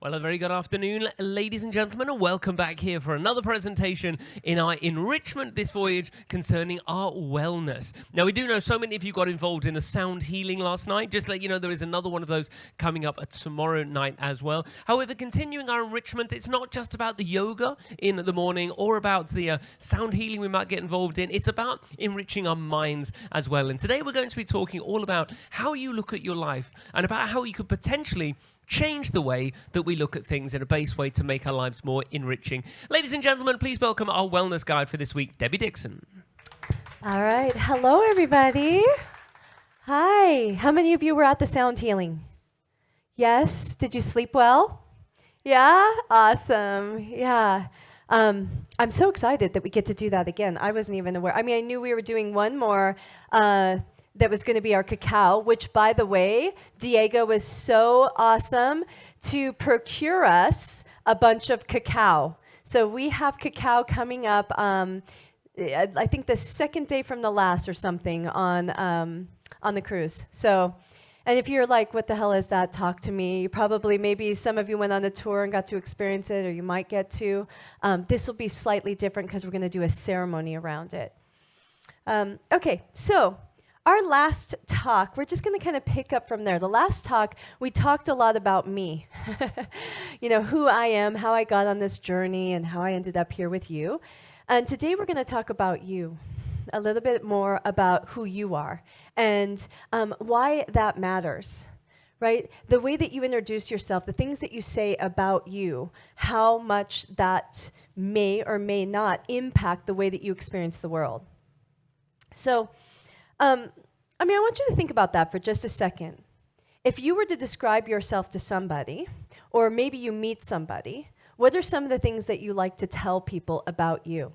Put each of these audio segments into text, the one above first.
Well, a very good afternoon, ladies and gentlemen, and welcome back here for another presentation in our enrichment this voyage concerning our wellness. Now, we do know so many of you got involved in the sound healing last night. Just to let you know, there is another one of those coming up tomorrow night as well. However, continuing our enrichment, it's not just about the yoga in the morning or about the sound healing we might get involved in. It's about enriching our minds as well. And today we're going to be talking all about how you look at your life and about how you could potentially change the way that we look at things in a base way to make our lives more enriching. Ladies and gentlemen, please welcome our wellness guide for this week, Debbie Dixon. All right. Hello, everybody. Hi. How many of you were at the sound healing? Yes? Did you sleep well? Yeah? Awesome. Yeah. I'm so excited that we get to do that again. I wasn't even aware. I mean, I knew we were doing one more that was going to be our cacao, which, by the way, Diego was so awesome to procure us a bunch of cacao. So we have cacao coming up, I think the second day from the last or something on the cruise. So, and if you're like, what the hell is that? Talk to me. You probably, maybe some of you went on a tour and got to experience it, or you might get to. This will be slightly different because we're going to do a ceremony around it. Okay, so our last talk, we're just going to kind of pick up from there. The last talk, we talked a lot about me. You know, who I am, how I got on this journey, and how I ended up here with you. And today we're going to talk about you, a little bit more about who you are and why that matters, right? The way that you introduce yourself, the things that you say about you, how much that may or may not impact the way that you experience the world. So, I want you to think about that for just a second. If you were to describe yourself to somebody, or maybe you meet somebody, what are some of the things that you like to tell people about you?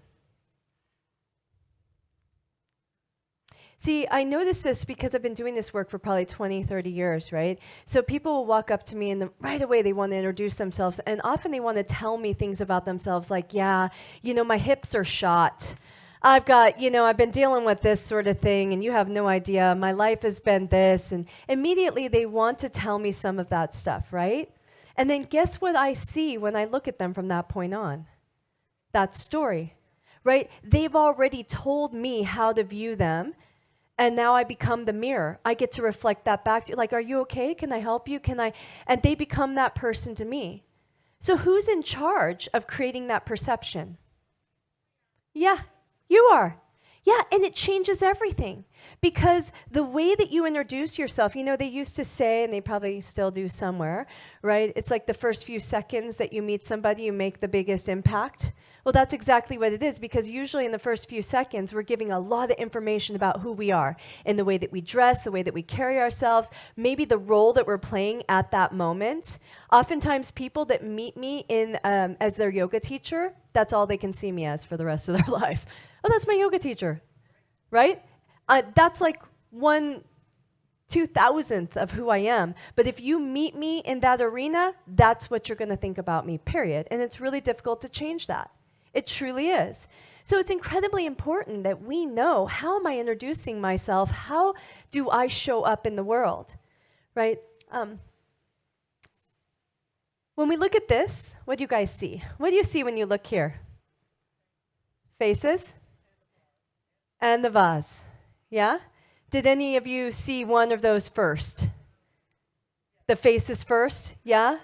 See, I noticed this because I've been doing this work for probably 20, 30 years, right? So people will walk up to me and right away they want to introduce themselves, and often they want to tell me things about themselves like, yeah, you know, my hips are shot. I've been dealing with this sort of thing, and you have no idea. My life has been this. And immediately they want to tell me some of that stuff, right? And then guess what I see when I look at them from that point on? That story, right? They've already told me how to view them, and now I become the mirror. I get to reflect that back to you. Like, are you okay? Can I help you? And they become that person to me. So who's in charge of creating that perception? Yeah. You are. Yeah, and it changes everything because the way that you introduce yourself, you know, they used to say, and they probably still do somewhere, right? It's like the first few seconds that you meet somebody, you make the biggest impact. Well, that's exactly what it is because usually in the first few seconds, we're giving a lot of information about who we are in the way that we dress, the way that we carry ourselves, maybe the role that we're playing at that moment. Oftentimes, people that meet me in as their yoga teacher, that's all they can see me as for the rest of their life. Oh, that's my yoga teacher, right? That's like 1/2000th of who I am. But if you meet me in that arena, that's what you're going to think about me, period. And it's really difficult to change that. It truly is. So it's incredibly important that we know, how am I introducing myself? How do I show up in the world, right? When we look at this, what do you guys see? What do you see when you look here? Faces? And the vase. Yeah? Did any of you see one of those first? The faces first? Yeah?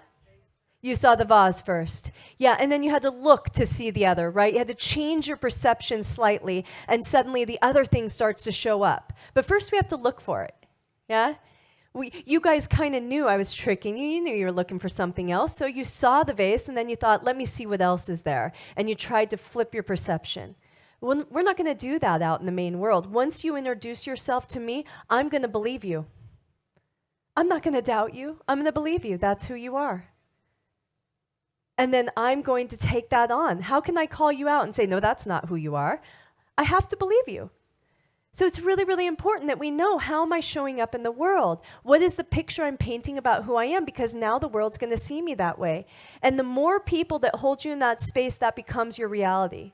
You saw the vase first. Yeah, and then you had to look to see the other, right? You had to change your perception slightly, and suddenly the other thing starts to show up. But first we have to look for it. Yeah? You guys kind of knew I was tricking you. You knew you were looking for something else. So you saw the vase, and then you thought, let me see what else is there. And you tried to flip your perception. Well, we're not going to do that out in the main world. Once you introduce yourself to me, I'm going to believe you. I'm not going to doubt you. I'm going to believe you. That's who you are. And then I'm going to take that on. How can I call you out and say, no, that's not who you are? I have to believe you. So it's really, really important that we know, how am I showing up in the world? What is the picture I'm painting about who I am? Because now the world's going to see me that way. And the more people that hold you in that space, that becomes your reality.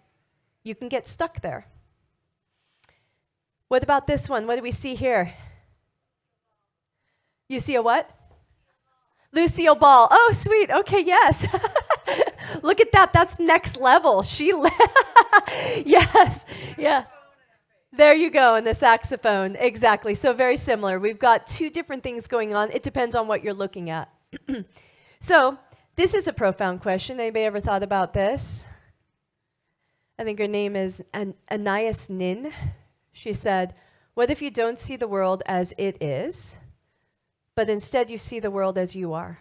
You can get stuck there. What about this one? What do we see here? You see a what? Lucille Ball. Oh, sweet. Okay, yes. Look at that. That's next level. Yes. Yeah. There you go, in the saxophone. Exactly. So very similar. We've got two different things going on. It depends on what you're looking at. So this is a profound question. Anybody ever thought about this? I think her name is Anais Nin. She said, what if you don't see the world as it is, but instead you see the world as you are?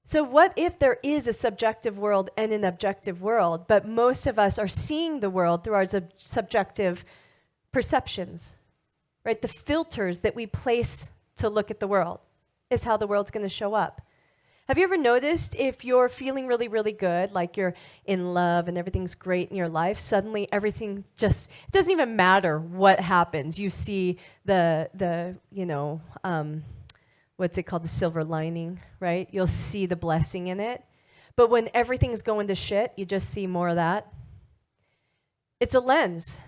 So what if there is a subjective world and an objective world, but most of us are seeing the world through our subjective perceptions, right? The filters that we place to look at the world is how the world's going to show up. Have you ever noticed if you're feeling really, really good, like you're in love and everything's great in your life, suddenly everything just, it doesn't even matter what happens. You see what's it called, the silver lining, right? You'll see the blessing in it. But when everything's going to shit, you just see more of that. It's a lens.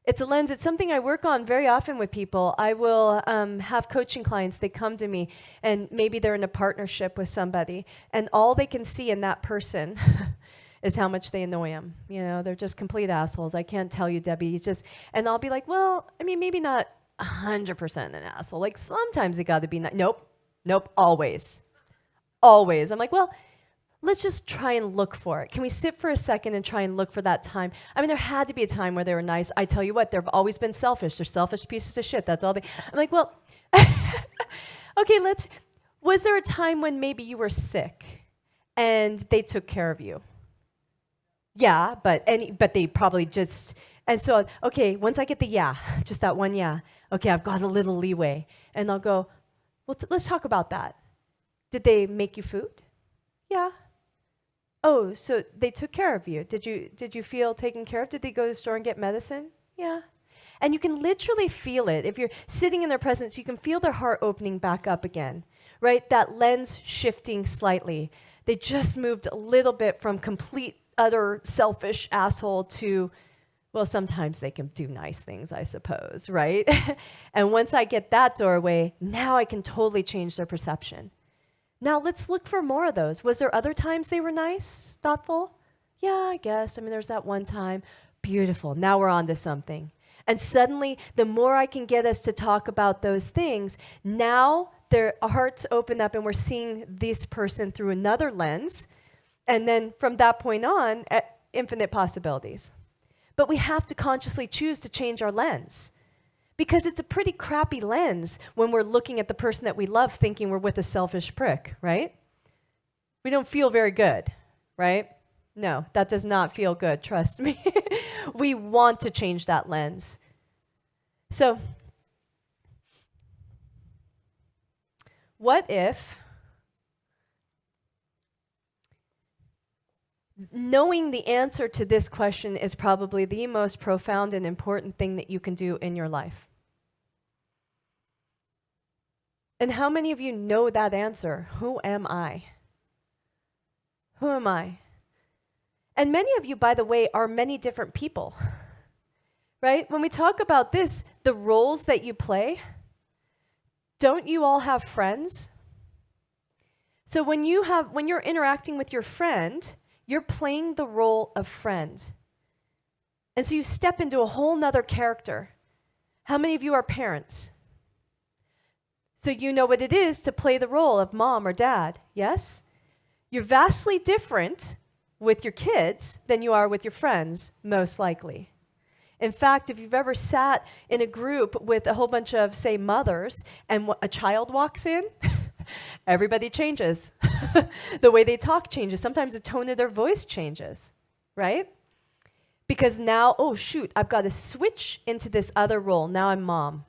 It's a lens. It's something I work on very often with people. I will have coaching clients. They come to me, and maybe they're in a partnership with somebody, and all they can see in that person is how much they annoy them. You know, they're just complete assholes. I can't tell you, Debbie. It's just, and I'll be like, well, I mean, maybe not 100% an asshole. Like sometimes they got to be. Nope, always. I'm like, well, let's just try and look for it. Can we sit for a second and try and look for that time? I mean, there had to be a time where they were nice. I tell you what, they've always been selfish. They're selfish pieces of shit. That's all they. I'm like, well, okay, was there a time when maybe you were sick and they took care of you? Yeah, but they probably just, and so, okay, once I get the just that one okay, I've got a little leeway. And I'll go, well, let's talk about that. Did they make you food? Yeah. Oh, so they took care of you. Did you feel taken care of? Did they go to the store and get medicine? Yeah. And you can literally feel it. If you're sitting in their presence, you can feel their heart opening back up again, right? That lens shifting slightly. They just moved a little bit from complete, utter selfish asshole to, well, sometimes they can do nice things, I suppose, right? And once I get that doorway, now I can totally change their perception. Now let's look for more of those. Was there other times they were nice, thoughtful? Yeah, I guess. I mean, there's that one time. Beautiful. Now we're on to something. And suddenly, the more I can get us to talk about those things, now their hearts open up and we're seeing this person through another lens. And then from that point on, infinite possibilities. But we have to consciously choose to change our lens. Because it's a pretty crappy lens when we're looking at the person that we love thinking we're with a selfish prick, right? We don't feel very good, right? No, that does not feel good, trust me. We want to change that lens. So, what if knowing the answer to this question is probably the most profound and important thing that you can do in your life? And how many of you know that answer? Who am I? Who am I? And many of you, by the way, are many different people, right? When we talk about this, the roles that you play, don't you all have friends? So when you're interacting with your friend, you're playing the role of friend. And so you step into a whole nother character. How many of you are parents? So you know what it is to play the role of mom or dad, yes? You're vastly different with your kids than you are with your friends, most likely. In fact, if you've ever sat in a group with a whole bunch of, say, mothers, and a child walks in, everybody changes. The way they talk changes. Sometimes the tone of their voice changes, right? Because now, oh shoot, I've got to switch into this other role. Now I'm mom.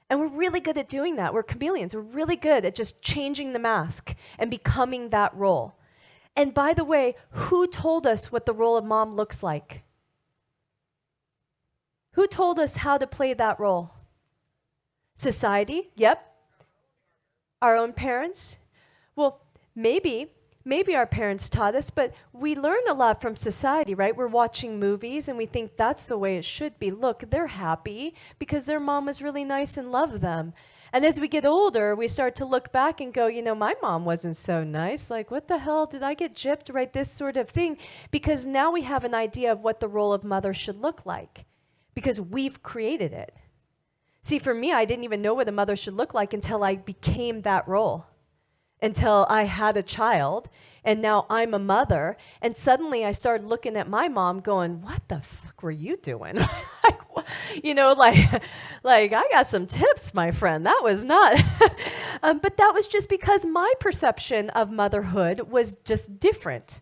And we're really good at doing that. We're chameleons. We're really good at just changing the mask and becoming that role. And by the way, who told us what the role of mom looks like? Who told us how to play that role? Society? Yep. Our own parents? Well, maybe our parents taught us, but we learn a lot from society, right? We're watching movies and we think that's the way it should be. Look, they're happy because their mom was really nice and loved them. And as we get older, we start to look back and go, my mom wasn't so nice. Like, what the hell? Did I get gypped? Right? This sort of thing. Because now we have an idea of what the role of mother should look like. Because we've created it. See, for me, I didn't even know what a mother should look like until I became that role. Until I had a child. And now I'm a mother. And suddenly I started looking at my mom going, what the fuck were you doing? like I got some tips, my friend. That was not. But that was just because my perception of motherhood was just different,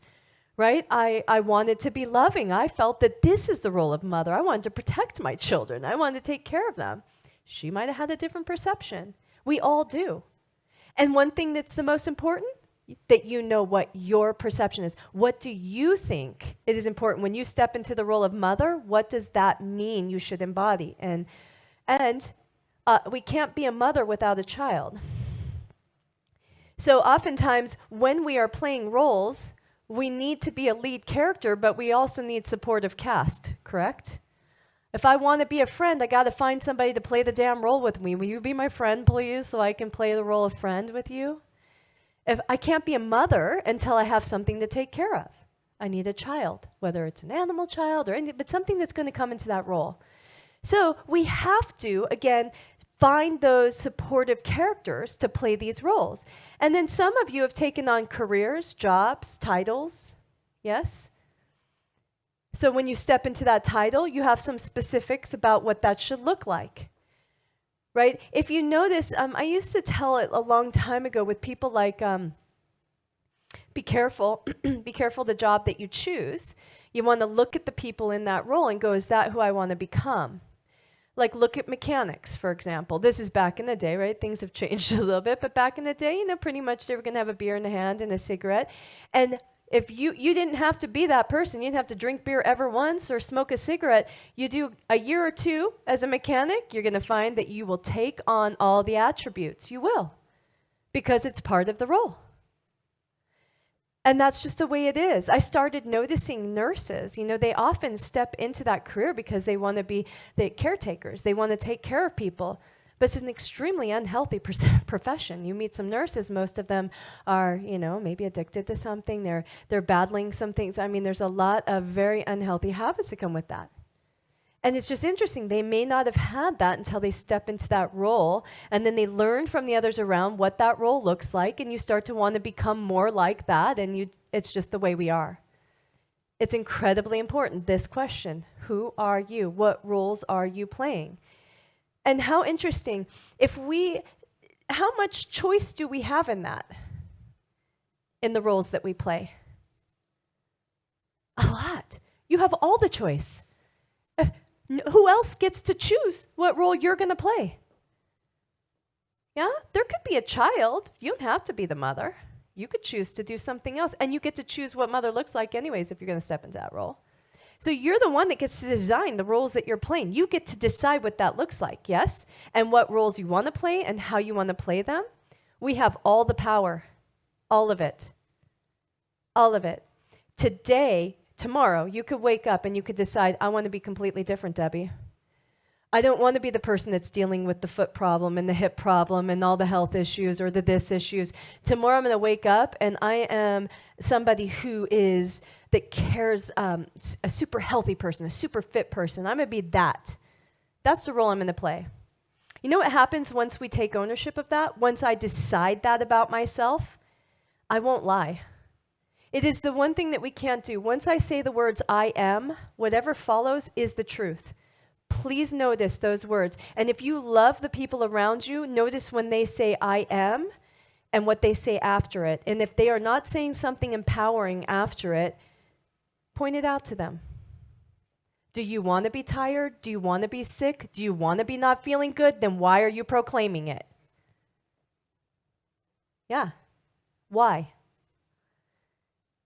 right? I wanted to be loving. I felt that this is the role of mother. I wanted to protect my children. I wanted to take care of them. She might have had a different perception. We all do. And one thing that's the most important, that you know what your perception is. What do you think it is important when you step into the role of mother? What does that mean you should embody? And we can't be a mother without a child. So oftentimes when we are playing roles, we need to be a lead character, but we also need supportive cast, correct? If I want to be a friend, I got to find somebody to play the damn role with me. Will you be my friend, please, so I can play the role of friend with you? If I can't be a mother until I have something to take care of. I need a child, whether it's an animal child or anything, but something that's going to come into that role. So we have to, again, find those supportive characters to play these roles. And then some of you have taken on careers, jobs, titles, yes? So when you step into that title, you have some specifics about what that should look like. Right? If you notice, I used to tell it a long time ago with people like, be careful, be careful the job that you choose. You want to look at the people in that role and go, is that who I want to become? Like look at mechanics, for example. This is back in the day, right? Things have changed a little bit, but back in the day, pretty much they were going to have a beer in the hand and a cigarette. And if you didn't have to be that person, you didn't have to drink beer ever once or smoke a cigarette. You do a year or two as a mechanic, you're going to find that you will take on all the attributes. You will, because it's part of the role. And that's just the way it is. I started noticing nurses, they often step into that career because they want to be the caretakers. They want to take care of people. But it's an extremely unhealthy profession. You meet some nurses, most of them are, maybe addicted to something. They're battling some things. I mean, there's a lot of very unhealthy habits that come with that. And it's just interesting. They may not have had that until they step into that role, and then they learn from the others around what that role looks like, and you start to want to become more like that, and it's just the way we are. It's incredibly important, this question. Who are you? What roles are you playing? And how interesting, how much choice do we have in that, in the roles that we play? A lot. You have all the choice. Who else gets to choose what role you're going to play? Yeah, there could be a child. You don't have to be the mother. You could choose to do something else, and you get to choose what mother looks like anyways if you're going to step into that role. So you're the one that gets to design the roles that you're playing. You get to decide what that looks like, yes? And what roles you want to play and how you want to play them. We have all the power, all of it, all of it. Today, tomorrow, you could wake up and you could decide, I want to be completely different, Debbie. I don't want to be the person that's dealing with the foot problem and the hip problem and all the health issues or the this issues. Tomorrow I'm going to wake up and I am somebody that cares, a super healthy person, a super fit person. I'm going to be that. That's the role I'm going to play. You know what happens once we take ownership of that? Once I decide that about myself, I won't lie. It is the one thing that we can't do. Once I say the words I am, whatever follows is the truth. Please notice those words. And if you love the people around you, notice when they say I am and what they say after it. And if they are not saying something empowering after it, point it out to them. Do you want to be tired? Do you want to be sick? Do you want to be not feeling good? Then why are you proclaiming it? Yeah. Why?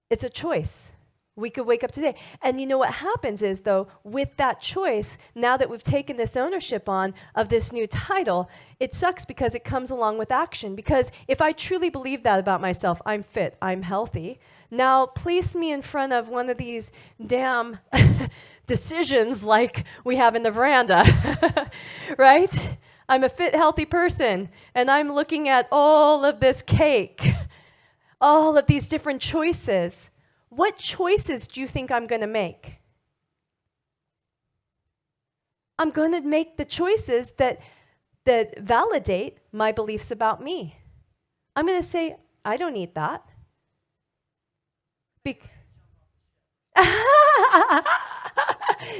It's a choice. We could wake up today. And you know what happens is, though, with that choice, now that we've taken this ownership on of this new title, it sucks because it comes along with action. Because if I truly believe that about myself, I'm fit, I'm healthy, now place me in front of one of these damn decisions like we have in the veranda, right? I'm a fit, healthy person, and I'm looking at all of this cake, all of these different choices. What choices do you think I'm going to make? I'm going to make the choices that validate my beliefs about me. I'm going to say, I don't need that.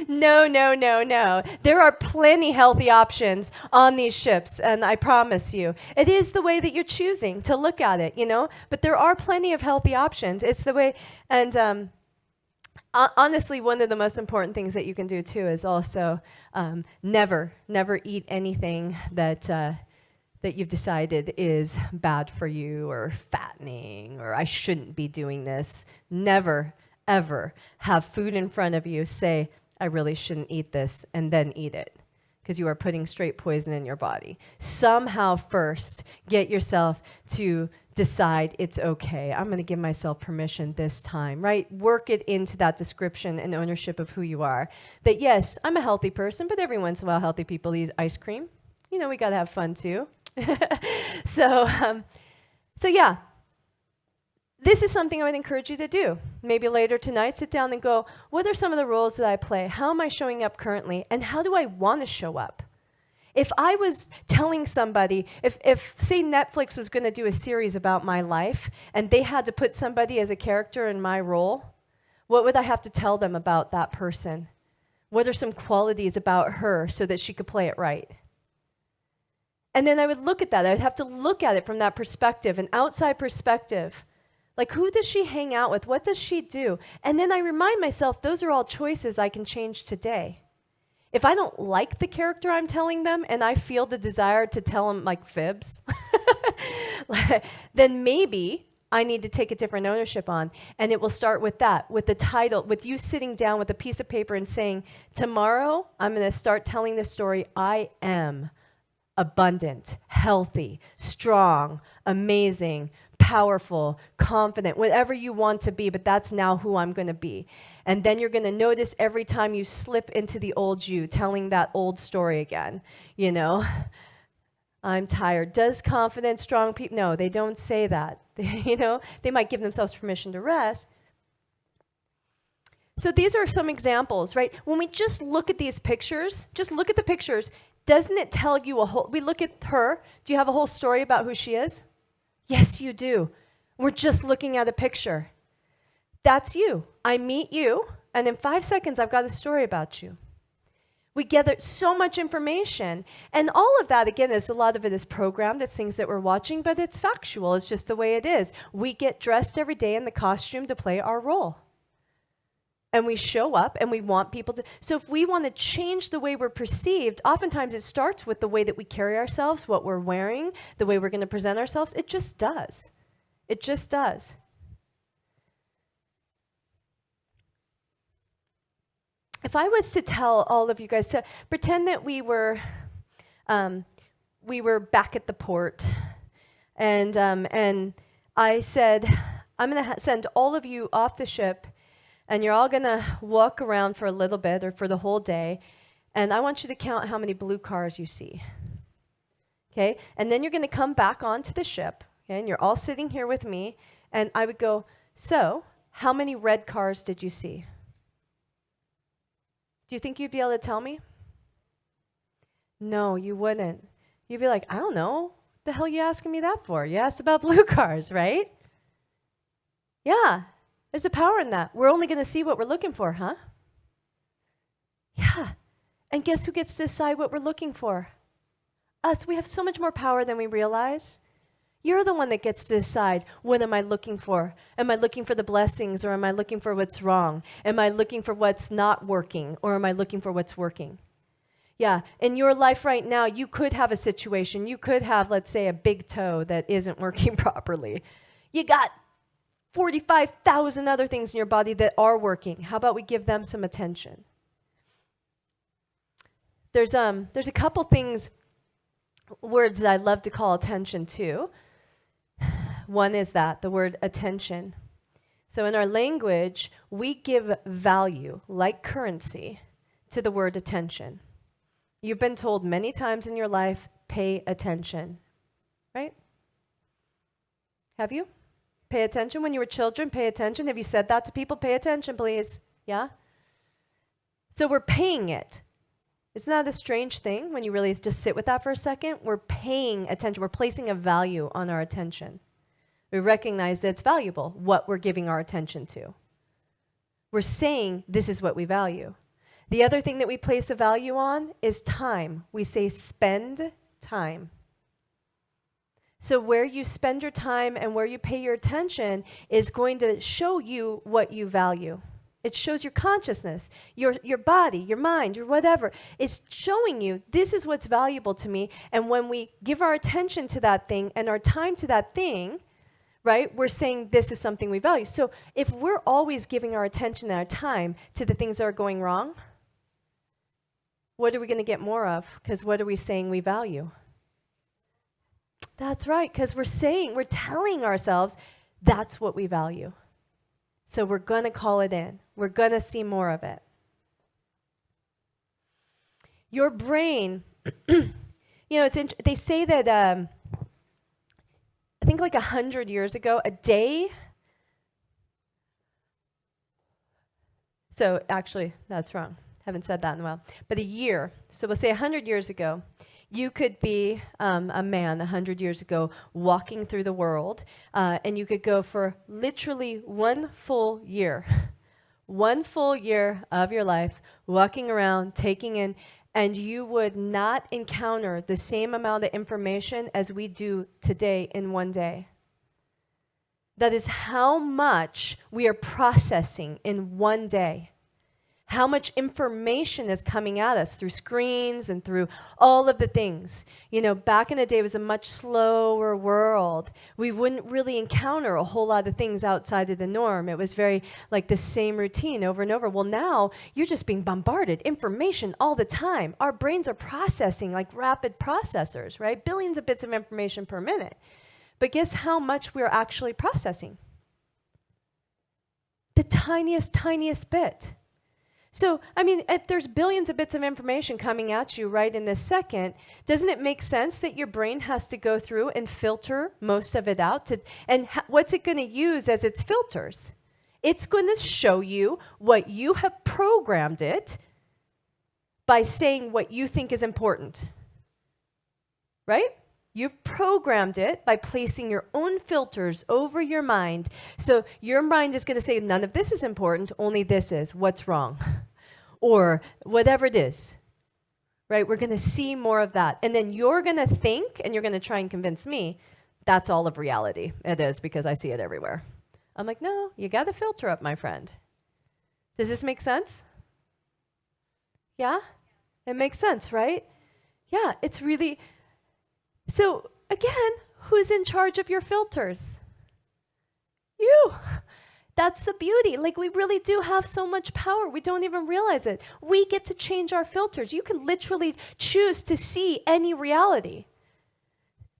No, no, no, no. There are plenty healthy options on these ships, and I promise you, it is the way that you're choosing to look at it, but there are plenty of healthy options. It's the way, and honestly, one of the most important things that you can do too is also never eat anything that you've decided is bad for you or fattening or I shouldn't be doing this. Never, ever have food in front of you, say, I really shouldn't eat this, and then eat it, because you are putting straight poison in your body. Somehow first get yourself to decide it's okay. I'm going to give myself permission this time, right? Work it into that description and ownership of who you are. That yes, I'm a healthy person, but every once in a while healthy people eat ice cream. We got to have fun too. So yeah, this is something I would encourage you to do. Maybe later tonight, sit down and go, what are some of the roles that I play? How am I showing up currently? And how do I want to show up? If I was telling somebody, if say Netflix was going to do a series about my life and they had to put somebody as a character in my role, what would I have to tell them about that person? What are some qualities about her so that she could play it right? And then I would look at that. I would have to look at it from that perspective, an outside perspective. Like, who does she hang out with? What does she do? And then I remind myself, those are all choices I can change today. If I don't like the character I'm telling them and I feel the desire to tell them like fibs, then maybe I need to take a different ownership on. And it will start with that, with the title, with you sitting down with a piece of paper and saying, tomorrow I'm going to start telling the story, I am abundant, healthy, strong, amazing, powerful, confident, whatever you want to be, but that's now who I'm going to be. And then you're going to notice every time you slip into the old you, telling that old story again, I'm tired. Does confident, strong people, no, they don't say that. They might give themselves permission to rest. So these are some examples, right? When we just look at these pictures, just look at the pictures, doesn't it tell you we look at her, do you have a whole story about who she is? Yes, you do. We're just looking at a picture. That's you. I meet you, and in 5 seconds, I've got a story about you. We gather so much information, and all of that, again, a lot of it is programmed. It's things that we're watching, but it's factual. It's just the way it is. We get dressed every day in the costume to play our role. And we show up, and we want people to. So if we want to change the way we're perceived, oftentimes it starts with the way that we carry ourselves, what we're wearing, the way we're going to present ourselves. It just does. It just does. If I was to tell all of you guys to pretend that we were back at the port, and I said, I'm going to send all of you off the ship, and you're all going to walk around for a little bit or for the whole day, and I want you to count how many blue cars you see. Okay? And then you're going to come back onto the ship, okay? And you're all sitting here with me, and I would go, so, how many red cars did you see? Do you think you'd be able to tell me? No, you wouldn't. You'd be like, I don't know. What the hell are you asking me that for? You asked about blue cars, right? Yeah. There's a power in that. We're only going to see what we're looking for, huh? Yeah. And guess who gets to decide what we're looking for? Us. We have so much more power than we realize. You're the one that gets to decide, what am I looking for? Am I looking for the blessings, or am I looking for what's wrong? Am I looking for what's not working, or am I looking for what's working? Yeah, in your life right now, you could have a situation. You could have, let's say, a big toe that isn't working properly. You got 45,000 other things in your body that are working. How about we give them some attention? There's a couple words that I love to call attention to. One is the word attention. So in our language, we give value, like currency, to the word attention. You've been told many times in your life, pay attention, right? Have you? Pay attention when you were children, pay attention. Have you said that to people? Pay attention, please. Yeah? So we're paying it. Isn't that a strange thing when you really just sit with that for a second? We're paying attention. We're placing a value on our attention. We recognize that it's valuable, what we're giving our attention to. We're saying this is what we value. The other thing that we place a value on is time. We say spend time. So where you spend your time and where you pay your attention is going to show you what you value. It shows your consciousness, your body, your mind, your whatever. It's showing you this is what's valuable to me. And when we give our attention to that thing and our time to that thing, right, we're saying this is something we value. So if we're always giving our attention and our time to the things that are going wrong, what are we going to get more of? Because what are we saying we value? That's right, because we're telling ourselves that's what we value. So we're going to call it in. We're going to see more of it. Your brain, they say that, I think like 100 years ago, a day, so actually, that's wrong. Haven't said that in a while. But a year, so we'll say 100 years ago, you could be a man 100 years ago walking through the world, and you could go for literally 1 full year, 1 full year of your life, walking around, taking in, and you would not encounter the same amount of information as we do today in 1 day. That is how much we are processing in 1 day. How much information is coming at us through screens and through all of the things. Back in the day, it was a much slower world. We wouldn't really encounter a whole lot of things outside of the norm. It was very like the same routine over and over. Well, now you're just being bombarded information all the time. Our brains are processing like rapid processors, right? Billions of bits of information per minute. But guess how much we're actually processing? The tiniest bit. So, if there's billions of bits of information coming at you right in this second, doesn't it make sense that your brain has to go through and filter most of it out? What's it going to use as its filters? It's going to show you what you have programmed it by saying what you think is important. Right? You've programmed it by placing your own filters over your mind. So your mind is going to say, none of this is important, only this is. What's wrong? Or whatever it is. Right? We're going to see more of that. And then you're going to think, and you're going to try and convince me, that's all of reality. It is, because I see it everywhere. I'm like, no, you got to filter up, my friend. Does this make sense? Yeah? It makes sense, right? Yeah, it's really... So, again, who's in charge of your filters? You. That's the beauty. Like, we really do have so much power. We don't even realize it. We get to change our filters. You can literally choose to see any reality.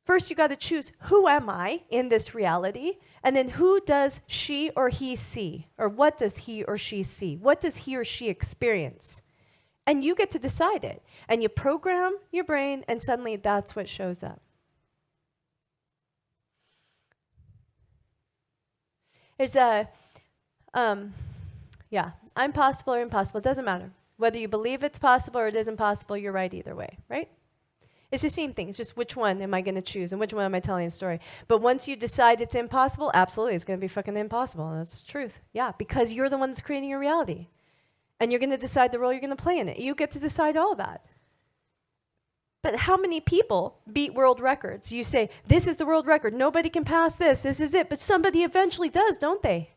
First, you got to choose, who am I in this reality? And then who does she or he see? Or what does he or she see? What does he or she experience? And you get to decide it. And you program your brain, and suddenly that's what shows up. There's I'm possible or impossible. It doesn't matter. Whether you believe it's possible or it isn't possible, you're right either way, right? It's the same thing. It's just which one am I going to choose and which one am I telling a story. But once you decide it's impossible, absolutely, it's going to be fucking impossible. That's the truth. Yeah, because you're the one that's creating your reality. And you're going to decide the role you're going to play in it. You get to decide all that. But how many people beat world records? You say, this is the world record. Nobody can pass this. This is it. But somebody eventually does, don't they?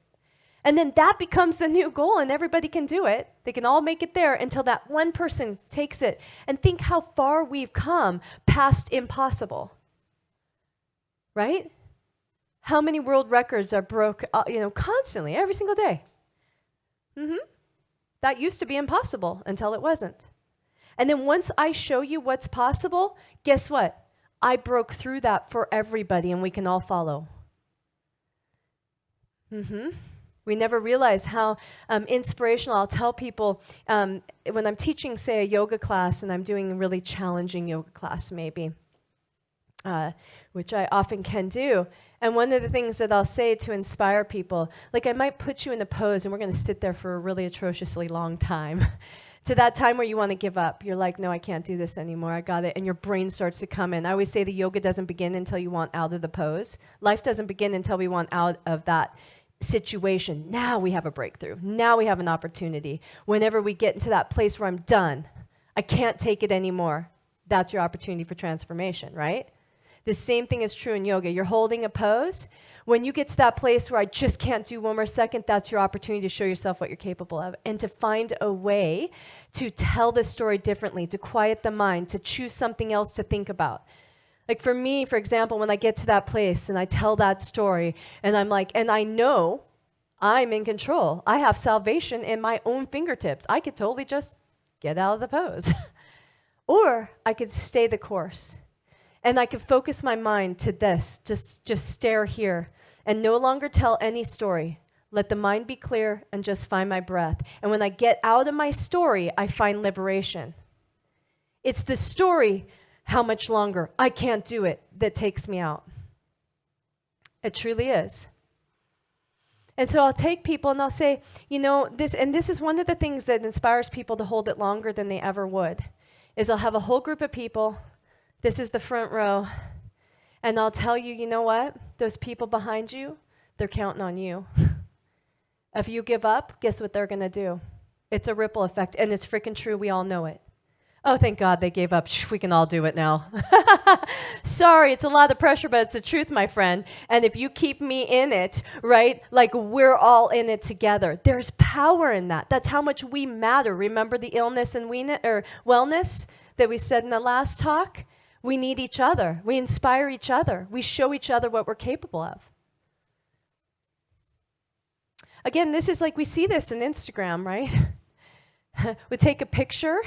And then that becomes the new goal, and everybody can do it. They can all make it there until that one person takes it. And think how far we've come past impossible. Right? How many world records are broke, constantly, every single day? That used to be impossible until it wasn't. And then once I show you what's possible, guess what? I broke through that for everybody, and we can all follow. We never realize how inspirational. I'll tell people when I'm teaching, say, a yoga class, and I'm doing a really challenging yoga class maybe, which I often can do. And one of the things that I'll say to inspire people, like I might put you in a pose and we're going to sit there for a really atrociously long time. To that time where you want to give up. You're like, no, I can't do this anymore. I got it. And your brain starts to come in. I always say the yoga doesn't begin until you want out of the pose. Life doesn't begin until we want out of that situation. Now we have a breakthrough. Now we have an opportunity. Whenever we get into that place where I'm done, I can't take it anymore, that's your opportunity for transformation, right? The same thing is true in yoga. You're holding a pose. When you get to that place where I just can't do one more second, that's your opportunity to show yourself what you're capable of and to find a way to tell the story differently, to quiet the mind, to choose something else to think about. Like for me, for example, when I get to that place and I tell that story and I'm like, and I know I'm in control. I have salvation in my own fingertips. I could totally just get out of the pose. Or I could stay the course. And I could focus my mind to this, just stare here and no longer tell any story. Let the mind be clear and just find my breath. And when I get out of my story, I find liberation. It's the story, how much longer, I can't do it, that takes me out. It truly is. And so I'll take people and I'll say, you know, this is one of the things that inspires people to hold it longer than they ever would, is I'll have a whole group of people. This is the front row. And I'll tell you, you know what? Those people behind you, they're counting on you. If you give up, guess what they're going to do? It's a ripple effect. And it's freaking true. We all know it. Oh, thank God they gave up. We can all do it now. Sorry, it's a lot of pressure, but it's the truth, my friend. And if you keep me in it, right, like we're all in it together. There's power in that. That's how much we matter. Remember the illness and wellness that we said in the last talk? We need each other. We inspire each other. We show each other what we're capable of. Again, this is like we see this in Instagram, right? We take a picture,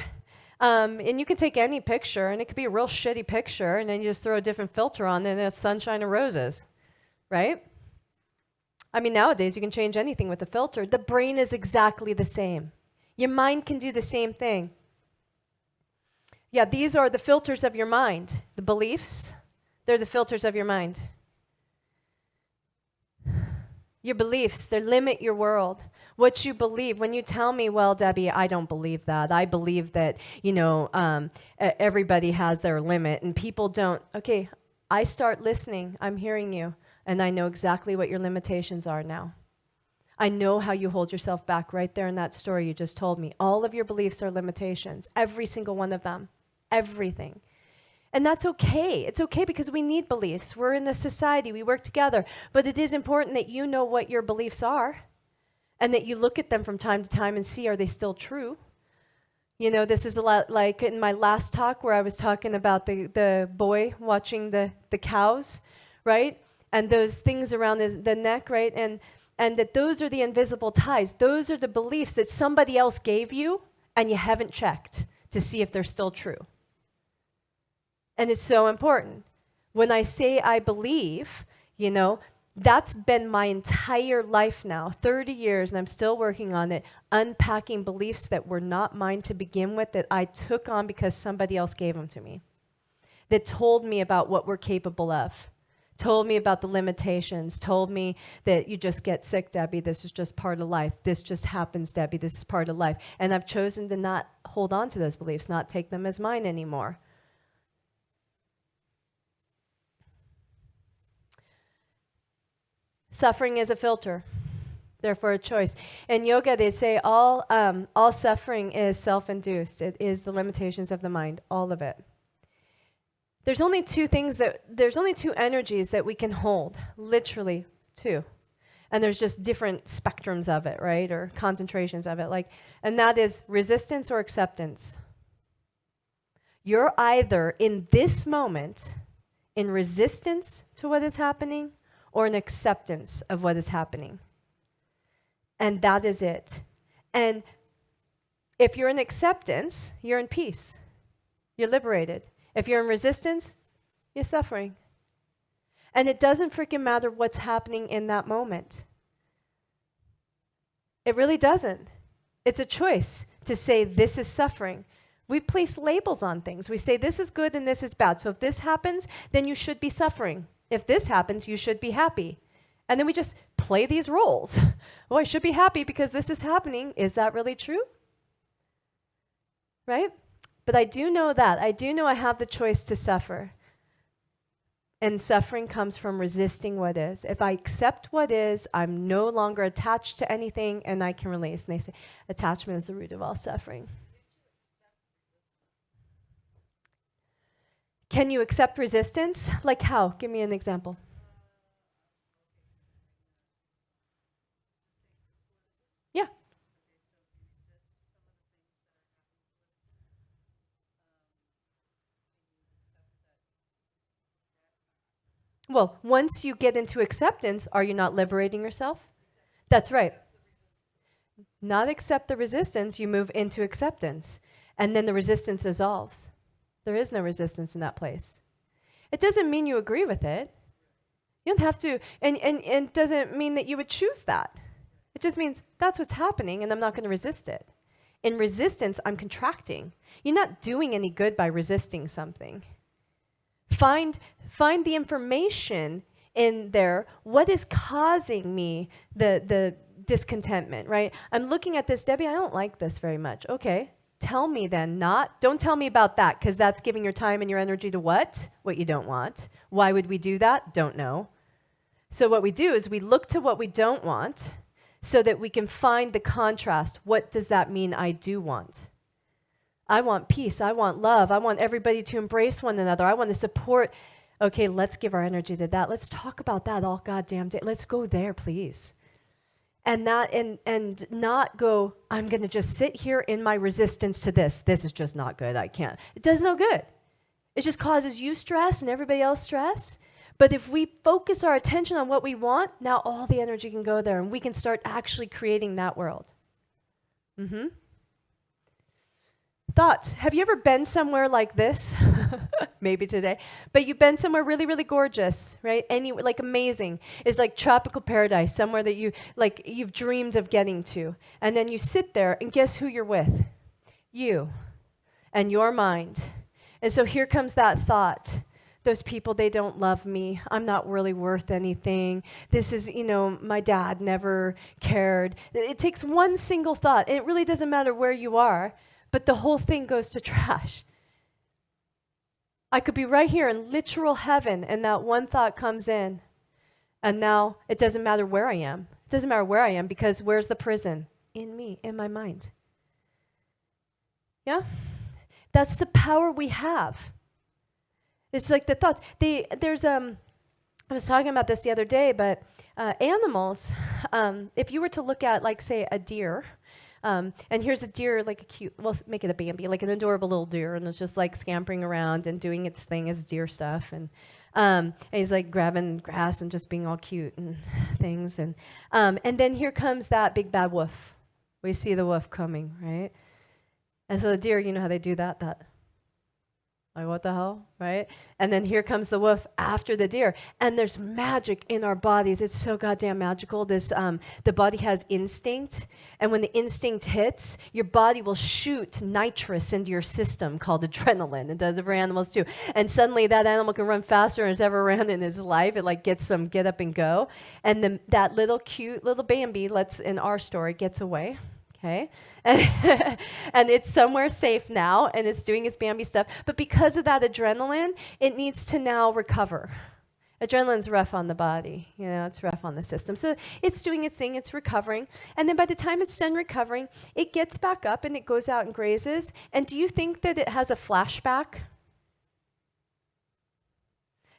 and you can take any picture, and it could be a real shitty picture, and then you just throw a different filter on, and it's sunshine and roses, right? I mean, nowadays you can change anything with a filter. The brain is exactly the same. Your mind can do the same thing. Yeah, these are the filters of your mind. The beliefs, they're the filters of your mind. Your beliefs, they limit your world. What you believe. When you tell me, well, Debbie, I don't believe that. I believe that, everybody has their limit and people don't. Okay, I start listening. I'm hearing you. And I know exactly what your limitations are now. I know how you hold yourself back right there in that story you just told me. All of your beliefs are limitations. Every single one of them. Everything. And that's okay. It's okay because we need beliefs. We're in a society. We work together. But it is important that you know what your beliefs are and that you look at them from time to time and see, are they still true? You know, this is a lot like in my last talk where I was talking about the boy watching the cows, right? And those things around the neck, right? And that those are the invisible ties. Those are the beliefs that somebody else gave you and you haven't checked to see if they're still true. And it's so important. When I say I believe, that's been my entire life now, 30 years, and I'm still working on it, unpacking beliefs that were not mine to begin with, that I took on because somebody else gave them to me, that told me about what we're capable of, told me about the limitations, told me that you just get sick, Debbie, this is just part of life. This just happens, Debbie, this is part of life. And I've chosen to not hold on to those beliefs, not take them as mine anymore. Suffering is a filter, therefore a choice. In yoga, they say all suffering is self-induced. It is the limitations of the mind, all of it. There's only two energies that we can hold, literally two. And there's just different spectrums of it, right? Or concentrations of it. And that is resistance or acceptance. You're either in this moment in resistance to what is happening or an acceptance of what is happening. And that is it. And if you're in acceptance, you're in peace. You're liberated. If you're in resistance, you're suffering. And it doesn't freaking matter what's happening in that moment. It really doesn't. It's a choice to say this is suffering. We place labels on things. We say this is good and this is bad. So if this happens, then you should be suffering. If this happens, you should be happy. And then we just play these roles. Oh, I should be happy because this is happening. Is that really true? Right? But I do know that. I do know I have the choice to suffer. And suffering comes from resisting what is. If I accept what is, I'm no longer attached to anything and I can release. And they say attachment is the root of all suffering. Can you accept resistance? Like how? Give me an example. Yeah. Well, once you get into acceptance, are you not liberating yourself? That's right. Not accept the resistance, you move into acceptance. And then the resistance dissolves. There is no resistance in that place. It doesn't mean you agree with it. You don't have to, and it doesn't mean that you would choose that. It just means that's what's happening and I'm not going to resist it. In resistance, I'm contracting. You're not doing any good by resisting something. Find the information in there. What is causing me the discontentment, right? I'm looking at this, Debbie, I don't like this very much. Okay, tell me then, don't tell me about that, because that's giving your time and your energy to what? What you don't want. Why would we do that? Don't know. So what we do is we look to what we don't want so that we can find the contrast. What does that mean I do want? I want peace. I want love. I want everybody to embrace one another. I want to support. Okay, let's give our energy to that. Let's talk about that all goddamn day. Let's go there, please. And not go, I'm going to just sit here in my resistance to this. This is just not good. I can't. It does no good. It just causes you stress and everybody else stress. But if we focus our attention on what we want, now all the energy can go there and we can start actually creating that world. Thoughts. Have you ever been somewhere like this? Maybe today. But you've been somewhere really, really gorgeous, right? Like amazing. It's like tropical paradise, somewhere that you've dreamed of getting to. And then you sit there and guess who you're with? You and your mind. And so here comes that thought. Those people, they don't love me. I'm not really worth anything. This is, my dad never cared. It takes one single thought. And it really doesn't matter where you are. But the whole thing goes to trash. I could be right here in literal heaven and that one thought comes in. And now it doesn't matter where I am. It doesn't matter where I am because where's the prison? In me, in my mind. Yeah? That's the power we have. It's like the thoughts. I was talking about this the other day, but animals, if you were to look at, like, say, a deer, and here's a deer, like a cute, well, make it a Bambi, like an adorable little deer, and it's just like scampering around and doing its thing as deer stuff, and he's like grabbing grass and just being all cute and things, and then here comes that big bad wolf. We see the wolf coming, right? And so the deer, you know how they do that. Like, what the hell, right? And then here comes the wolf after the deer. And there's magic in our bodies. It's so goddamn magical. The body has instinct. And when the instinct hits, your body will shoot nitrous into your system called adrenaline. It does it for animals too. And suddenly that animal can run faster than it's ever ran in his life. It like gets some get up and go. And then that little cute little Bambi, in our story, gets away. Okay, and it's somewhere safe now, and it's doing its Bambi stuff. But because of that adrenaline, it needs to now recover. Adrenaline's rough on the body, it's rough on the system. So it's doing its thing, it's recovering. And then by the time it's done recovering, it gets back up and it goes out and grazes. And do you think that it has a flashback?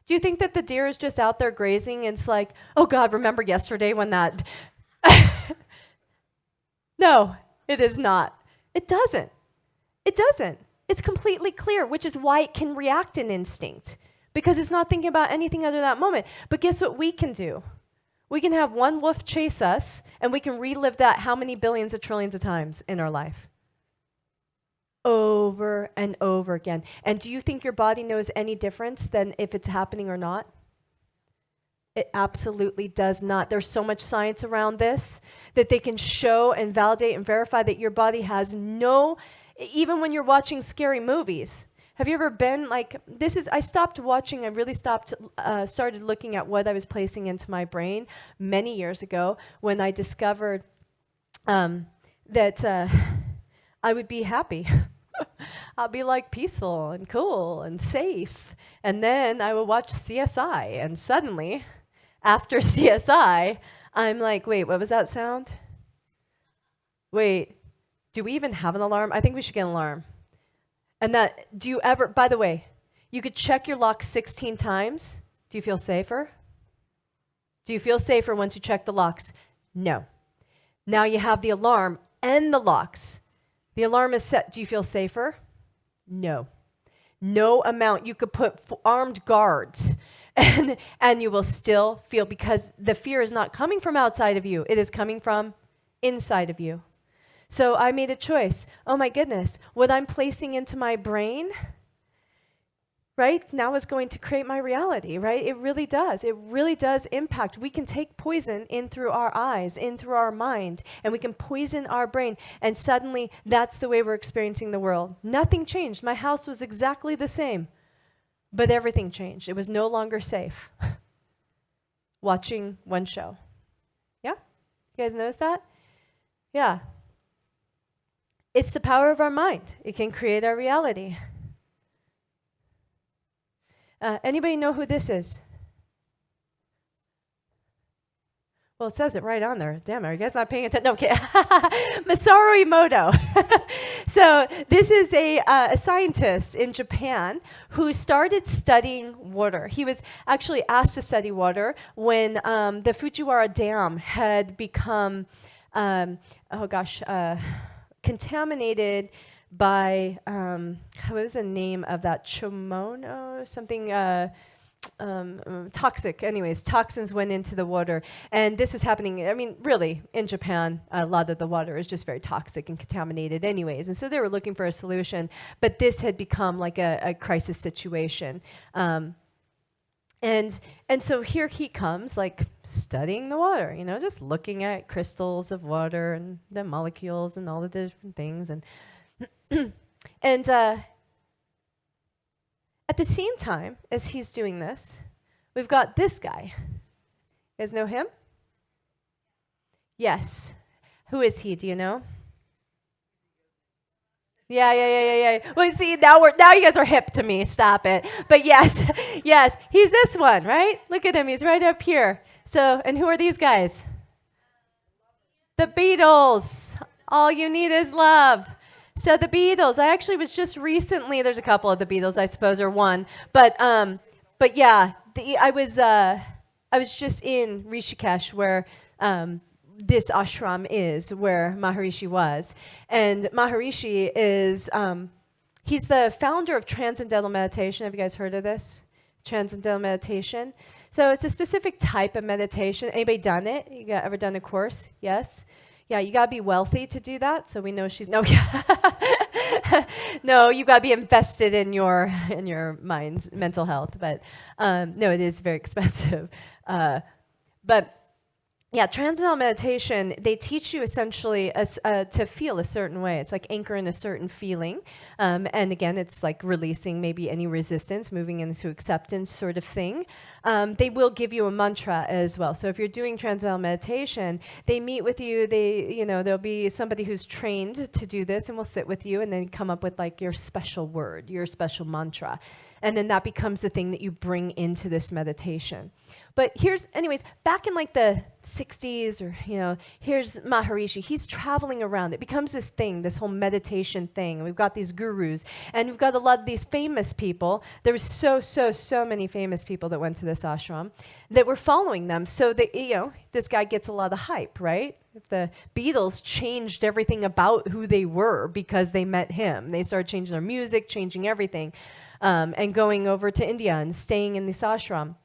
Do you think that the deer is just out there grazing and it's like, oh God, remember yesterday when that... No, it is not. It doesn't. It doesn't. It's completely clear, which is why it can react in instinct, because it's not thinking about anything other than that moment. But guess what we can do? We can have one wolf chase us, and we can relive that how many billions of trillions of times in our life? Over and over again. And do you think your body knows any difference than if it's happening or not? It absolutely does not. There's so much science around this that they can show and validate and verify that your body has no Even when you're watching scary movies. Have you ever been like, I stopped watching, I really started looking at what I was placing into my brain many years ago when I discovered that I would be happy. I'll be like peaceful and cool and safe. And then I would watch CSI, and suddenly, after CSI, I'm like, wait, what was that sound? Wait, do we even have an alarm? I think we should get an alarm. And do you ever, by the way, you could check your locks 16 times. Do you feel safer? Do you feel safer once you check the locks? No. Now you have the alarm and the locks. The alarm is set. Do you feel safer? No. No amount. You could put armed guards and you will still feel, because the fear is not coming from outside of you. It is coming from inside of you. So I made a choice. Oh my goodness, what I'm placing into my brain, right, now is going to create my reality, right? It really does. It really does impact. We can take poison in through our eyes, in through our mind, and we can poison our brain. And suddenly, that's the way we're experiencing the world. Nothing changed. My house was exactly the same, but everything changed. It was no longer safe. Watching one show. Yeah? You guys notice that? Yeah. It's the power of our mind. It can create our reality. Anybody know who this is? Well, it says it right on there. Damn, are you guys not paying attention? No, okay. Masaru Emoto. So this is a scientist in Japan who started studying water. He was actually asked to study water when the Fujiwara Dam had become, contaminated by, what was the name of that? Chomono? Something toxic. Anyways, toxins went into the water. And this was happening, I mean, really, in Japan, a lot of the water is just very toxic and contaminated anyways. And so they were looking for a solution. But this had become like a crisis situation. And so here he comes, like studying the water, just looking at crystals of water and the molecules and all the different things. And and at the same time as he's doing this, we've got this guy. You guys know him? Yes. Who is he? Do you know? Yeah. Well, see, now you guys are hip to me. Stop it. But yes, he's this one, right? Look at him. He's right up here. So, and who are these guys? The Beatles. All you need is love. So the Beatles. I actually was just recently. There's a couple of the Beatles, I suppose, or one. But yeah, I was just in Rishikesh where. This ashram is where Maharishi was. And Maharishi is, he's the founder of transcendental meditation. Have you guys heard of this? Transcendental meditation. So it's a specific type of meditation. Anybody done it? Ever done a course? Yes? Yeah, you gotta be wealthy to do that. So we know she's, no, no, you gotta be invested in your mind's mental health. But no, it is very expensive. But yeah, transcendental meditation, they teach you essentially to feel a certain way. It's like anchor in a certain feeling. And again, it's like releasing maybe any resistance, moving into acceptance sort of thing. They will give you a mantra as well. So if you're doing transcendental meditation, they meet with you. There'll be somebody who's trained to do this and will sit with you and then come up with like your special word, your special mantra. And then that becomes the thing that you bring into this meditation. But anyways, back in like the 60s or, here's Maharishi. He's traveling around. It becomes this thing, this whole meditation thing. We've got these gurus and we've got a lot of these famous people. There was so many famous people that went to this ashram that were following them. So that, this guy gets a lot of hype, right? The Beatles changed everything about who they were because they met him. They started changing their music, changing everything. And going over to India and staying in this ashram.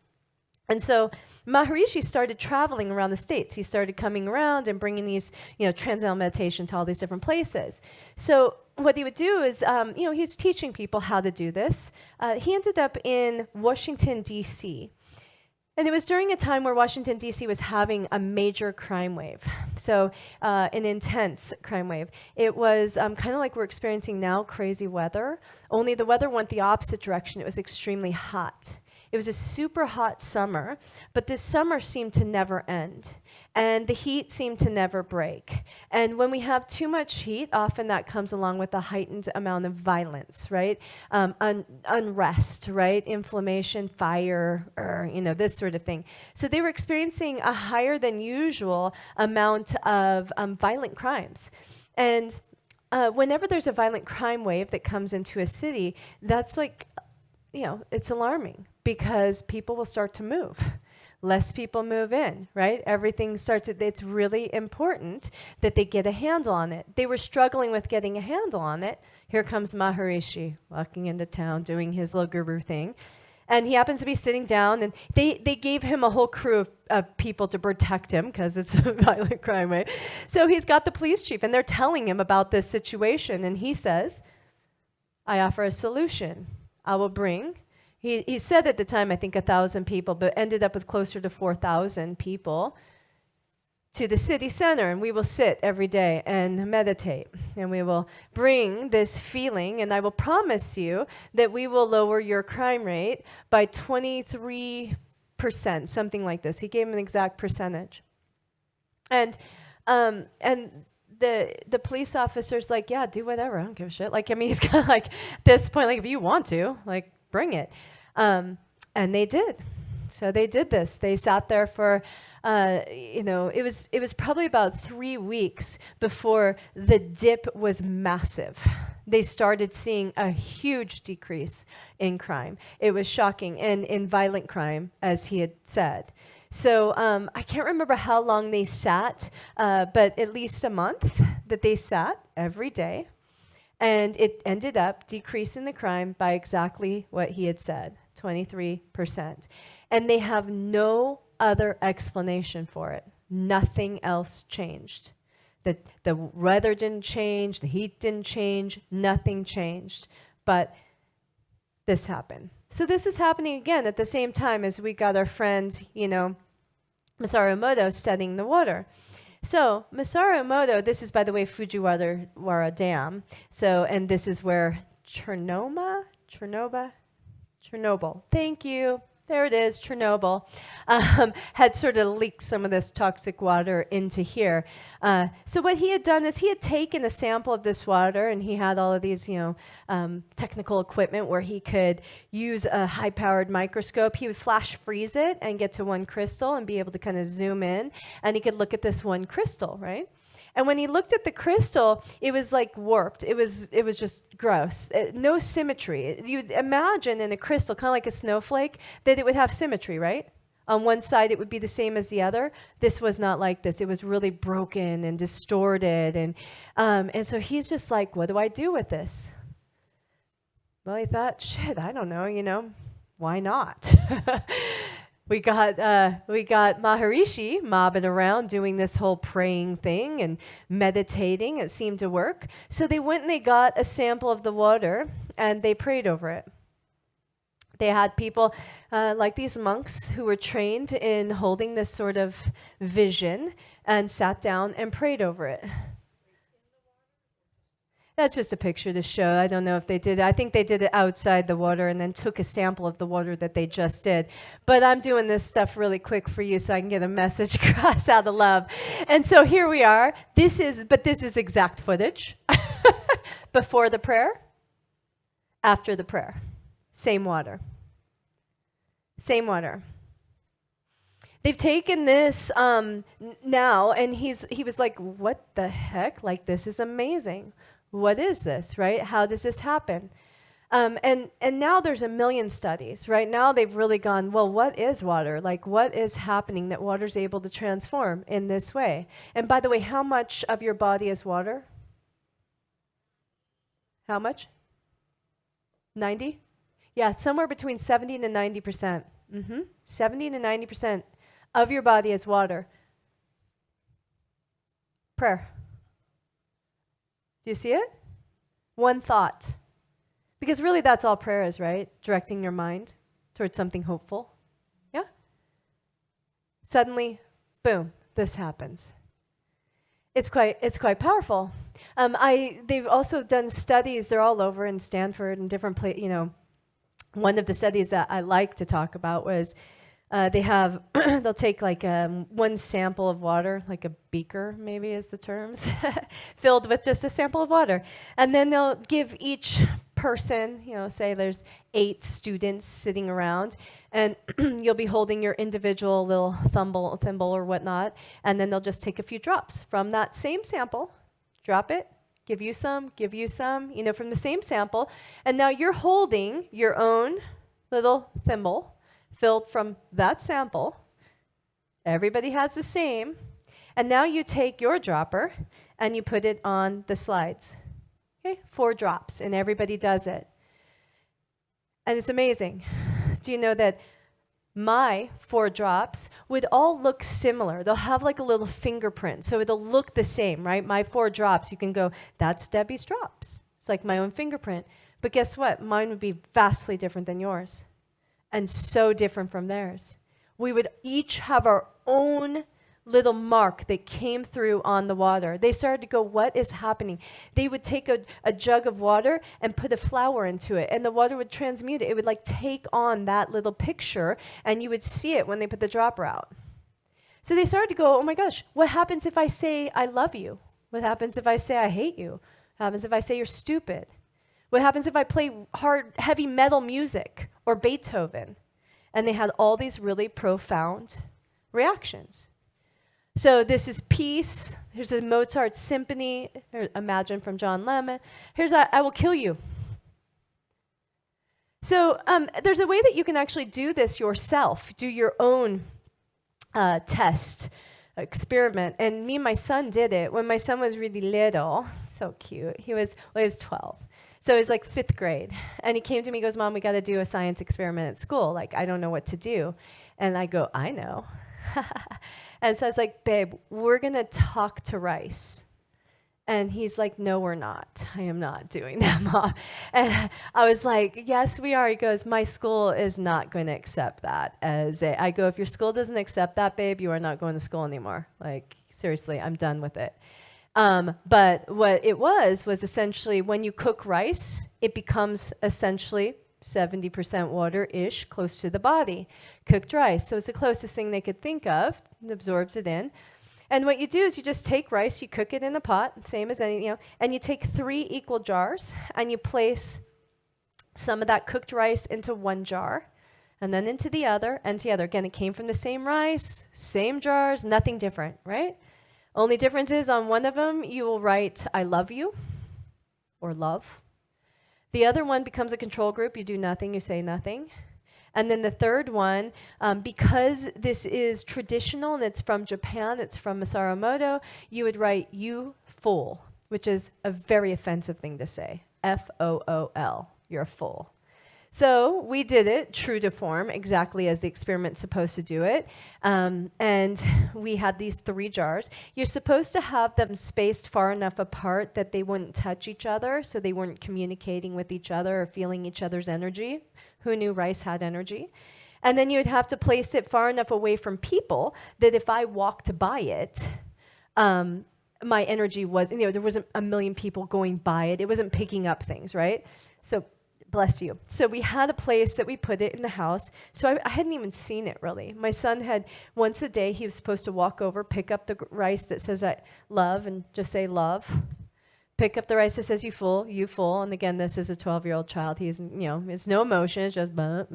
And so Maharishi started traveling around the States. He started coming around and bringing these, transcendental meditation to all these different places. So what he would do is, he's teaching people how to do this. He ended up in Washington, D.C. And it was during a time where Washington, D.C. was having a major crime wave. So, an intense crime wave. It was kind of like we're experiencing now, crazy weather, only the weather went the opposite direction. It was extremely hot. It was a super hot summer, but this summer seemed to never end. And the heat seemed to never break. And when we have too much heat, often that comes along with a heightened amount of violence, right? Unrest, right? Inflammation, fire, this sort of thing. So they were experiencing a higher than usual amount of violent crimes. And whenever there's a violent crime wave that comes into a city, that's like, it's alarming because people will start to move. Less people move in, right? Everything starts to, it's really important that they get a handle on it. They were struggling with getting a handle on it. Here comes Maharishi walking into town doing his little guru thing. And he happens to be sitting down, and they gave him a whole crew of people to protect him because it's a violent crime, right? So he's got the police chief, and they're telling him about this situation. And he says, I offer a solution. I will bring, he said at the time, I think 1,000 people, but ended up with closer to 4,000 people to the city center, and we will sit every day and meditate, and we will bring this feeling, and I will promise you that we will lower your crime rate by 23%, something like this. He gave him an exact percentage. And the police officer's like, yeah, do whatever, I don't give a shit. Like, I mean, he's kind of like, at this point, like, if you want to, like, bring it. And they did. So they did this. They sat there for, it was probably about 3 weeks before the dip was massive. They started seeing a huge decrease in crime. It was shocking, and in violent crime, as he had said. So I can't remember how long they sat, but at least a month that they sat every day. And it ended up decreasing the crime by exactly what he had said, 23%. And they have no other explanation for it. Nothing else changed. The weather didn't change, the heat didn't change, nothing changed. But this happened. So this is happening again at the same time as we got our friend, Masaru Emoto studying the water. So Masaru Emoto, this is, by the way, Fujiwara Dam. So, and this is where Chernobyl, thank you. There it is, Chernobyl, had sort of leaked some of this toxic water into here. So what he had done is he had taken a sample of this water, and he had all of these, technical equipment where he could use a high-powered microscope. He would flash freeze it and get to one crystal and be able to kind of zoom in, and he could look at this one crystal, right? And when he looked at the crystal, it was like warped. It was just gross. No symmetry. You'd imagine in a crystal, kind of like a snowflake, that it would have symmetry, right? On one side, it would be the same as the other. This was not like this. It was really broken and distorted. And so he's just like, what do I do with this? Well, he thought, shit, I don't know, why not? We got Maharishi mobbing around doing this whole praying thing and meditating. It seemed to work. So they went and they got a sample of the water and they prayed over it. They had people like these monks who were trained in holding this sort of vision and sat down and prayed over it. That's just a picture to show. I don't know if they did it. I think they did it outside the water and then took a sample of the water that they just did. But I'm doing this stuff really quick for you so I can get a message across out of love. And so here we are. This is exact footage. Before the prayer, after the prayer. Same water. Same water. They've taken this now, and he was like, what the heck? Like, this is amazing. What is this, right? How does this happen? And now there's a million studies. Right now they've really gone, well, what is water? Like, what is happening that water's able to transform in this way? And by the way, how much of your body is water? How much? 90? Yeah, it's somewhere between 70 to 90%. 70 to 90% of your body is water. Prayer. Do you see it? One thought. Because really that's all prayer is, right? Directing your mind towards something hopeful. Yeah? Suddenly, boom, this happens. It's quite powerful. They've also done studies. They're all over in Stanford and different places. One of the studies that I like to talk about was they'll take like one sample of water, like a beaker maybe is the terms, filled with just a sample of water. And then they'll give each person, say there's 8 students sitting around, and you'll be holding your individual little thimble or whatnot, and then they'll just take a few drops from that same sample, drop it, give you some, from the same sample, and now you're holding your own little thimble filled from that sample. Everybody has the same. And now you take your dropper and you put it on the slides. Okay, 4 drops, and everybody does it. And it's amazing. Do you know that my 4 drops would all look similar? They'll have like a little fingerprint, so it'll look the same, right? My 4 drops, you can go, that's Debbie's drops. It's like my own fingerprint. But guess what? Mine would be vastly different than yours, and so different from theirs. We would each have our own little mark that came through on the water. They started to go, what is happening? They would take a jug of water and put a flower into it, and the water would transmute it. It would like take on that little picture, and you would see it when they put the dropper out. So they started to go, oh my gosh, what happens if I say I love you? What happens if I say I hate you? What happens if I say you're stupid? What happens if I play hard, heavy metal music or Beethoven? And they had all these really profound reactions. So this is peace. Here's a Mozart symphony. Imagine from John Lennon. Here's I will kill you. So there's a way that you can actually do this yourself. Do your own test experiment. And me and my son did it when my son was really little. So cute. He was 12. So it was like 5th grade. And he came to me, he goes, Mom, we got to do a science experiment at school. Like, I don't know what to do. And I go, I know. And so I was like, babe, we're going to talk to rice. And he's like, no, we're not. I am not doing that, Mom. And I was like, yes, we are. He goes, my school is not going to accept that. I go, if your school doesn't accept that, babe, you are not going to school anymore. Like, seriously, I'm done with it. But what it was essentially when you cook rice, it becomes essentially 70% water-ish, close to the body, cooked rice. So it's the closest thing they could think of. It absorbs it in. And what you do is you just take rice, you cook it in a pot, same as any, and you take 3 equal jars, and you place some of that cooked rice into one jar, and then into the other, and to the other. Again, it came from the same rice, same jars, nothing different, right? Only difference is on one of them, you will write, I love you, or love. The other one becomes a control group. You do nothing, you say nothing. And then the third one, because this is traditional and it's from Japan, it's from Masaru Emoto, you would write you fool, which is a very offensive thing to say. F-O-O-L, you're a fool. So we did it true to form, exactly as the experiment's supposed to do it. And we had these 3 jars. You're supposed to have them spaced far enough apart that they wouldn't touch each other, so they weren't communicating with each other or feeling each other's energy. Who knew rice had energy? And then you would have to place it far enough away from people that if I walked by it, my energy was, there wasn't a million people going by it. It wasn't picking up things, right? So bless you. So we had a place that we put it in the house. So I hadn't even seen it really. My son had once a day, he was supposed to walk over, pick up the rice that says I love and just say love. Pick up the rice that says you full. And again, this is a 12-year-old child. He isn't, it's no emotion. It's just but.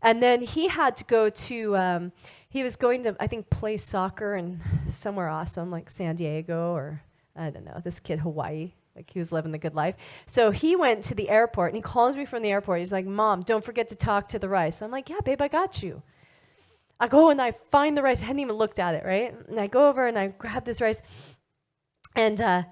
And then he had to go to, he was going to, I think, play soccer in somewhere awesome like San Diego or, I don't know, this kid, Hawaii. Like he was living the good life. So he went to the airport and he calls me from the airport. He's like, Mom, don't forget to talk to the rice. I'm like, yeah, babe, I got you. I go and I find the rice. I hadn't even looked at it, right? And I go over and I grab this rice. And I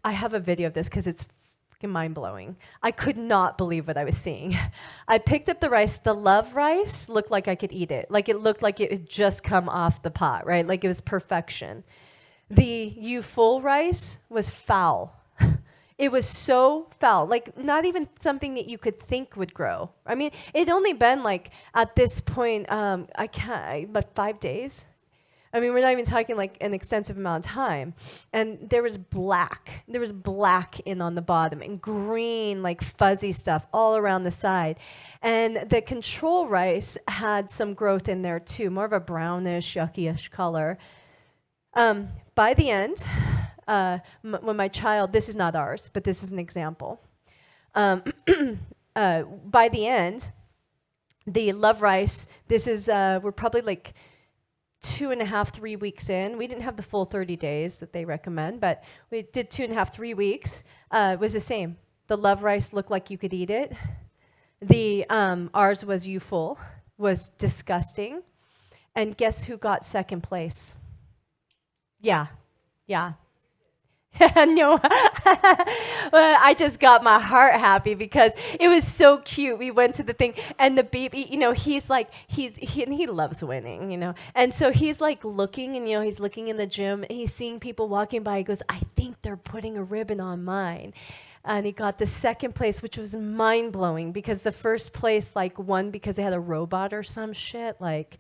have a video of this because it's freaking mind-blowing. I could not believe what I was seeing. I picked up the rice. The love rice looked like I could eat it. Like it looked like it had just come off the pot, right? Like it was perfection. The you full rice was foul. It was so foul, like not even something that you could think would grow. I mean, it'd only been like at this point, but 5 days. I mean, we're not even talking like an extensive amount of time. And there was black. There was black in on the bottom and green, like fuzzy stuff all around the side. And the control rice had some growth in there too, more of a brownish, yucky-ish color. By the end, when my child, this is not ours, but this is an example. By the end, the love rice, this is, we're probably like 2.5, 3 weeks in. We didn't have the full 30 days that they recommend, but we did 2.5, 3 weeks. It was the same. The love rice looked like you could eat it. The ours was you full, was disgusting. And guess who got second place? Yeah. No, I just got my heart happy because it was so cute. We went to the thing, and the baby, he's like, he loves winning, and so he's like looking, and he's looking in the gym, and he's seeing people walking by. He goes, I think they're putting a ribbon on mine. And he got the second place, which was mind blowing because the first place won because they had a robot or some shit, like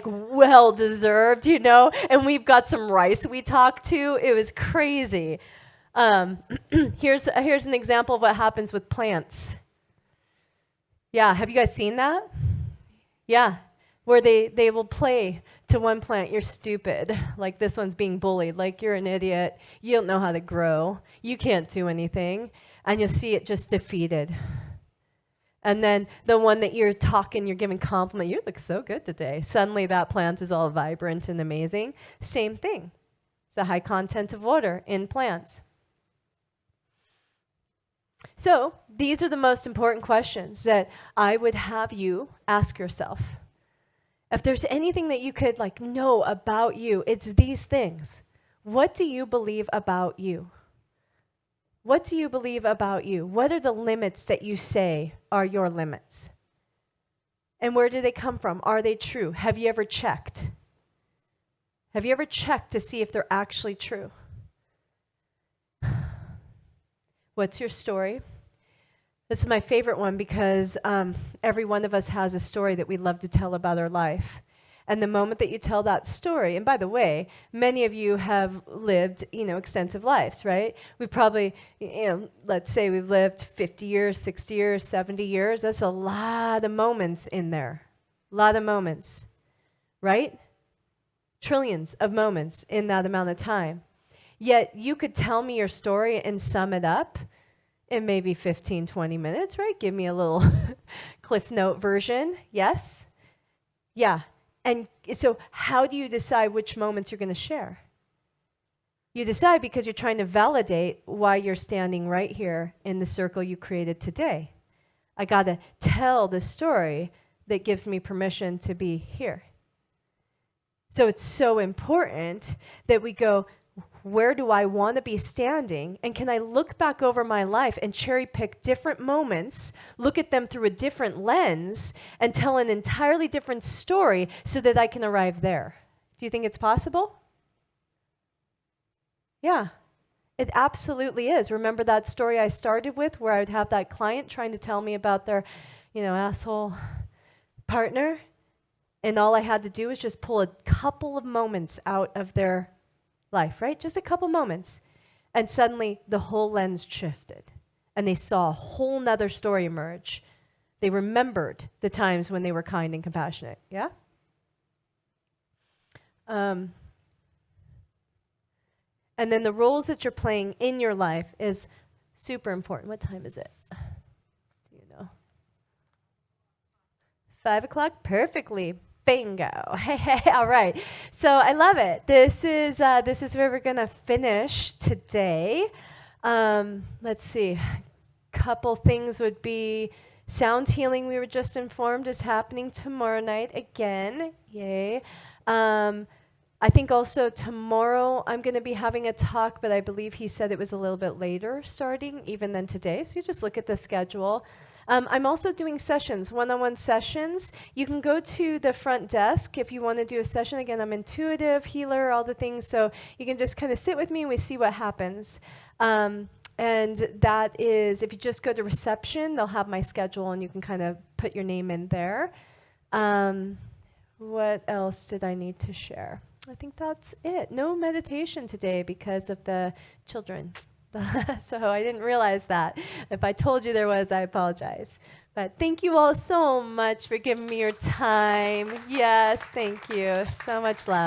well deserved, and we've got some rice we talked to. It was crazy. Here's an example of what happens with plants. Yeah, have you guys seen that? Yeah, where they will play to one plant, you're stupid, like this one's being bullied, like you're an idiot, you don't know how to grow, you can't do anything, and you'll see it just defeated. And then the one that you're giving compliment, you look so good today. Suddenly that plant is all vibrant and amazing. Same thing. It's a high content of water in plants. So these are the most important questions that I would have you ask yourself. If there's anything that you could know about you, it's these things. What do you believe about you? What do you believe about you? What are the limits that you say are your limits? And where do they come from? Are they true? Have you ever checked? Have you ever checked to see if they're actually true? What's your story? This is my favorite one because every one of us has a story that we love to tell about our life. And the moment that you tell that story, and by the way, many of you have lived, extensive lives, right? We probably, let's say we've lived 50 years, 60 years, 70 years. That's a lot of moments in there. A lot of moments, right? Trillions of moments in that amount of time. Yet you could tell me your story and sum it up in maybe 15, 20 minutes, right? Give me a little Cliff Note version. Yes? Yeah. And so how do you decide which moments you're going to share? You decide because you're trying to validate why you're standing right here in the circle you created today. I got to tell the story that gives me permission to be here. So it's so important that we go, where do I want to be standing? And can I look back over my life and cherry pick different moments, look at them through a different lens, and tell an entirely different story so that I can arrive there? Do you think it's possible? Yeah, it absolutely is. Remember that story I started with where I would have that client trying to tell me about their, asshole partner? And all I had to do was just pull a couple of moments out of their life, right? Just a couple moments. And suddenly the whole lens shifted and they saw a whole nother story emerge. They remembered the times when they were kind and compassionate. Yeah? And then the roles that you're playing in your life is super important. What time is it? Do you know? 5 o'clock? Perfectly. Bingo. Hey, all right. So I love it. This is where we're going to finish today. Let's see. Couple things would be sound healing, we were just informed, is happening tomorrow night again. Yay. I think also tomorrow I'm going to be having a talk, but I believe he said it was a little bit later starting even than today. So you just look at the schedule. I'm also doing sessions, one-on-one sessions. You can go to the front desk if you want to do a session. Again, I'm intuitive, healer, all the things. So you can just kind of sit with me and we see what happens. And that is, if you just go to reception, they'll have my schedule and you can kind of put your name in there. What else did I need to share? I think that's it. No meditation today because of the children. So I didn't realize that. If I told you there was, I apologize. But thank you all so much for giving me your time. Yes, thank you. So much love.